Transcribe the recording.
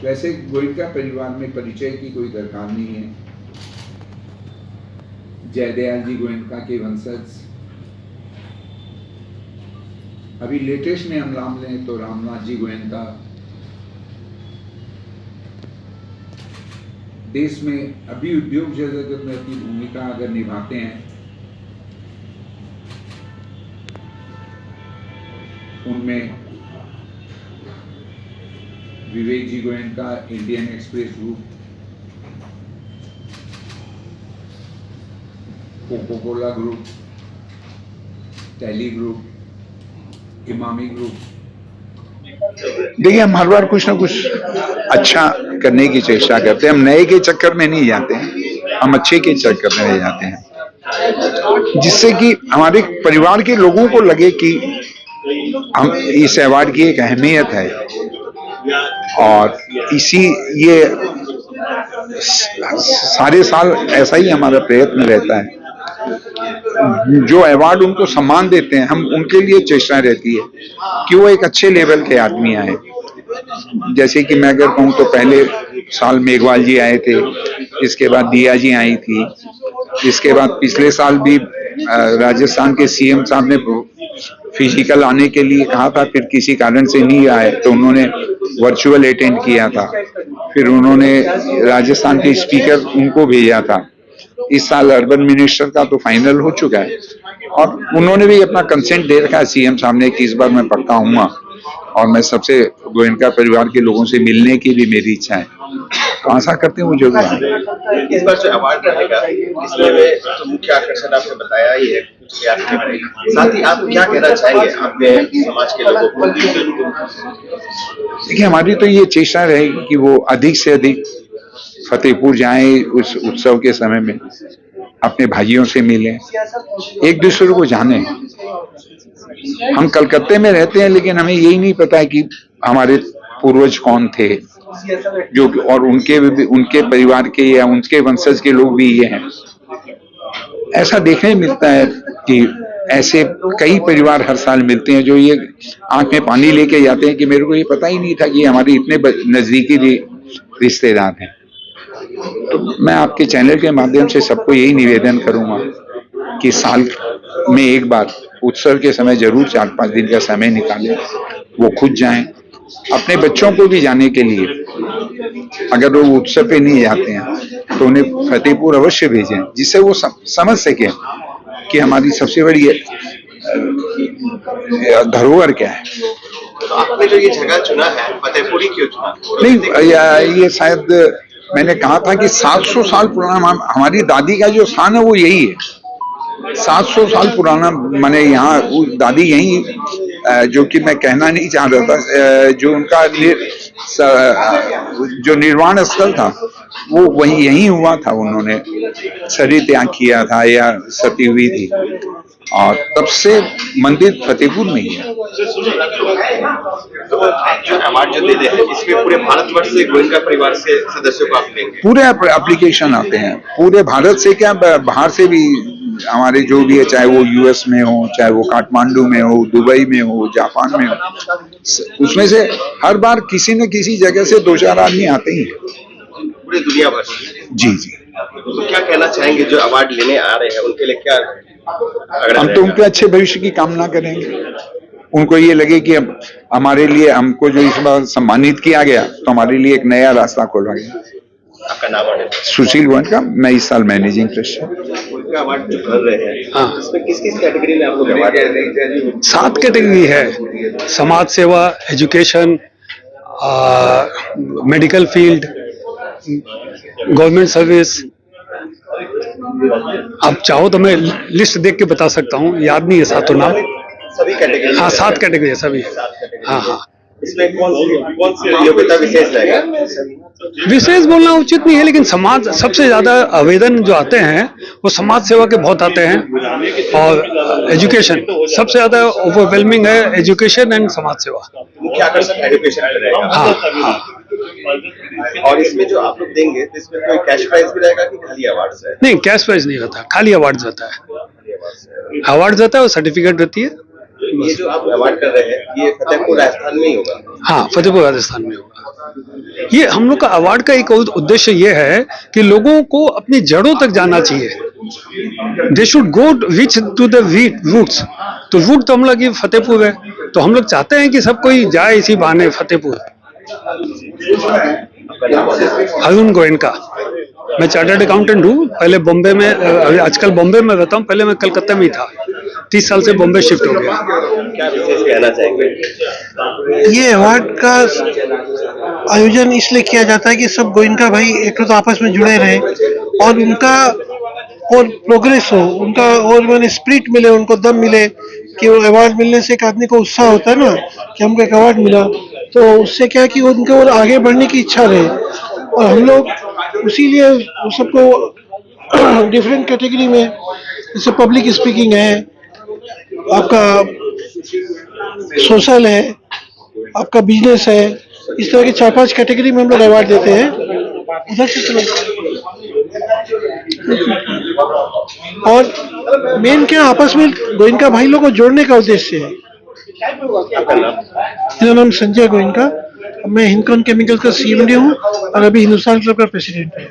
वैसे गोयनका परिवार में परिचय की कोई दरकार नहीं है। जयदयाल जी गोयनका के वंशज। अभी लेटेस्ट में हम नाम लें तो रामनाथ जी गोयनका देश में अभी उद्योग जगत में अपनी भूमिका अगर निभाते हैं, उनमें Vivek ji Goenka, Indian Express group, Coca Cola group, Tally group, Emami group. देखिए, हम हर बार कुछ ना कुछ अच्छा करने की चेष्टा करते हैं। हम नए के चक्कर में नहीं जाते हैं, हम अच्छे के चक्कर में जाते हैं, जिससे कि हमारे परिवार के लोगों को लगे कि हम इस अवार्ड की एक अहमियत है। और इसी ये सारे साल ऐसा ही हमारा प्रयत्न रहता है। जो अवार्ड उनको सम्मान देते हैं, हम उनके लिए चेष्टा रहती है कि वो एक अच्छे लेवल के आदमी आए। जैसे कि मैं अगर कहूँ तो पहले साल मेघवाल जी आए थे, इसके बाद दिया जी आई थी, इसके बाद पिछले साल भी राजस्थान के सीएम साहब ने फिजिकल आने के लिए कहा था, फिर किसी कारण से नहीं आए तो उन्होंने वर्चुअल अटेंड किया था। फिर उन्होंने राजस्थान के स्पीकर उनको भेजा था। इस साल अर्बन मिनिस्टर का तो फाइनल हो चुका है और उन्होंने भी अपना कंसेंट दे रखा है सीएम सामने कि इस बार मैं पक्का आऊंगा और मैं सबसे गोयनका परिवार के लोगों से मिलने की भी मेरी इच्छा है। तो आशा करते हैं वो जरूर आए। इस बार जो अवार्ड रहेगा, इसमें तो मुख्य आकर्षण आपने बताया ही है, साथ ही आप क्या कहना चाहेंगे अपने समाज के लोगों को? देखिए, हमारी तो ये चेष्टा रहेगी कि वो अधिक से अधिक फतेहपुर जाएं, उस उत्सव के समय में अपने भाइयों से मिलें, एक दूसरे को जाने। हम कलकत्ते में रहते हैं, लेकिन हमें यही नहीं पता है कि हमारे पूर्वज कौन थे, जो और उनके परिवार के या उनके वंशज के लोग भी ये हैं। ऐसा देखने मिलता है कि ऐसे कई परिवार हर साल मिलते हैं जो ये आंख में पानी लेके जाते हैं कि मेरे को ये पता ही नहीं था कि हमारे इतने नजदीकी रिश्तेदार हैं। तो मैं आपके चैनल के माध्यम से सबको यही निवेदन करूंगा कि साल में एक बार उत्सव के समय जरूर 4-5 दिन का समय निकालें, वो खुद जाएं, अपने बच्चों को भी जाने के लिए। अगर वो उत्सव पे नहीं जाते हैं तो उन्हें फतेहपुर अवश्य भेजें, जिससे वो समझ सकें कि हमारी सबसे बड़ी धरोहर क्या है। तो आपने जो ये जगह चुना है, फतेहपुर ही क्यों चुना? नहीं, ये शायद मैंने कहा था कि 700 साल पुराना हमारी दादी का जो स्थान है वो यही है। 700 साल पुराना, मैंने यहाँ दादी यही, जो कि मैं कहना नहीं चाह रहा था, जो उनका जो निर्वाण स्थल था वो वही यही हुआ था। उन्होंने शरीर त्याग किया था या सती हुई थी और तब से मंदिर फतेहपुर में ही है। तो जो अवार्ड जो दे हैं, इसमें पूरे भारतवर्ष से गोयनका परिवार से सदस्यों को आप लेंगे? पूरे एप्लीकेशन आते हैं, पूरे भारत से, क्या बाहर से भी हमारे जो भी है, चाहे वो यूएस में हो, चाहे वो काठमांडू में हो, दुबई में हो, जापान में हो, उसमें से हर बार किसी न किसी जगह से 2-4 आदमी आते ही हैं, पूरी दुनिया भर। जी जी। तो क्या कहना चाहेंगे जो अवार्ड लेने आ रहे हैं उनके लिए? क्या हम तो उनके अच्छे भविष्य की कामना करेंगे। उनको ये लगे कि अब हमारे लिए, हमको जो इस बार सम्मानित किया गया, तो हमारे लिए एक नया रास्ता खोला गया। आपका नाम है? सुशील गोयनका, मैं इस साल मैनेजिंग ट्रस्टी। अवार्ड जो कर रहे हैं, हाँ, इसमें किस किस कैटेगरी में आप लोग अवार्ड दे रहे हैं? 7 कैटेगरी है: समाज सेवा, education, medical field, government service. आप चाहो तो मैं लिस्ट देख के बता सकता हूँ, याद नहीं है सातों नाम। सभी कैटेगरी? हाँ, 7 कैटेगरी है सभी। हाँ हाँ। इसमें कौन सी योग्यता विशेष रहेगा? विशेष बोलना उचित नहीं है, लेकिन समाज, सबसे ज्यादा आवेदन जो आते हैं वो समाज सेवा के बहुत आते हैं, और एजुकेशन सबसे ज्यादा ओवरवेलमिंग है, एजुकेशन एंड समाज सेवा। मुख्य आकर्षण एजुकेशन रहेगा। हाँ हाँ। और इसमें जो आप लोग देंगे, तो इसमें कोई कैश प्राइज भी रहेगा कि खाली अवार्ड्स है? नहीं, कैश प्राइज नहीं रहता, खाली अवार्ड रहता है। अवार्ड रहता है और सर्टिफिकेट रहती है, ये जो आप अवार्ड कर रहे हैं ये फतेहपुर राजस्थान में ही होगा? हाँ, फतेहपुर राजस्थान में होगा। ये हम लोग का अवार्ड का एक उद्देश्य ये है कि लोगों को अपनी जड़ों तक जाना चाहिए। They should go reach to the roots. तो रूट तो हम लोग ये फतेहपुर है, तो हम लोग चाहते हैं कि सब कोई जाए इसी बहाने फतेहपुर। आपका नाम है? अरुण गोयनका, मैं चार्टर्ड अकाउंटेंट हूँ। पहले बॉम्बे में, आजकल बॉम्बे में रहता हूँ, पहले मैं कलकत्ता में ही था। 30 साल से बॉम्बे शिफ्ट हो गया। क्या विशेष कहना चाहेंगे? ये अवार्ड का आयोजन इसलिए किया जाता है कि सब गोयनका भाई एक तो आपस में जुड़े रहे और उनका और प्रोग्रेस हो, उनका और मैंने स्पिरिट मिले, उनको दम मिले कि वो अवार्ड मिलने से एक आदमी को उत्साह होता है ना कि हमको एक अवार्ड मिला, तो उससे क्या कि उनको और आगे बढ़ने की इच्छा रहे। और हम लोग इसीलिए सबको डिफरेंट कैटेगरी में, जैसे पब्लिक स्पीकिंग है, आपका सोशल है, आपका बिजनेस है, इस तरह के 4-5 कैटेगरी में हम लोग अवार्ड देते हैं। उधर से चलो। और मेन क्या आपस में गोयनका भाई लोग को जोड़ने का उद्देश्य है। मेरा नाम संजय गोयनका, मैं हिंदकॉन केमिकल का CMD हूँ और अभी हिंदुस्तान क्लब का प्रेसिडेंट हूँ।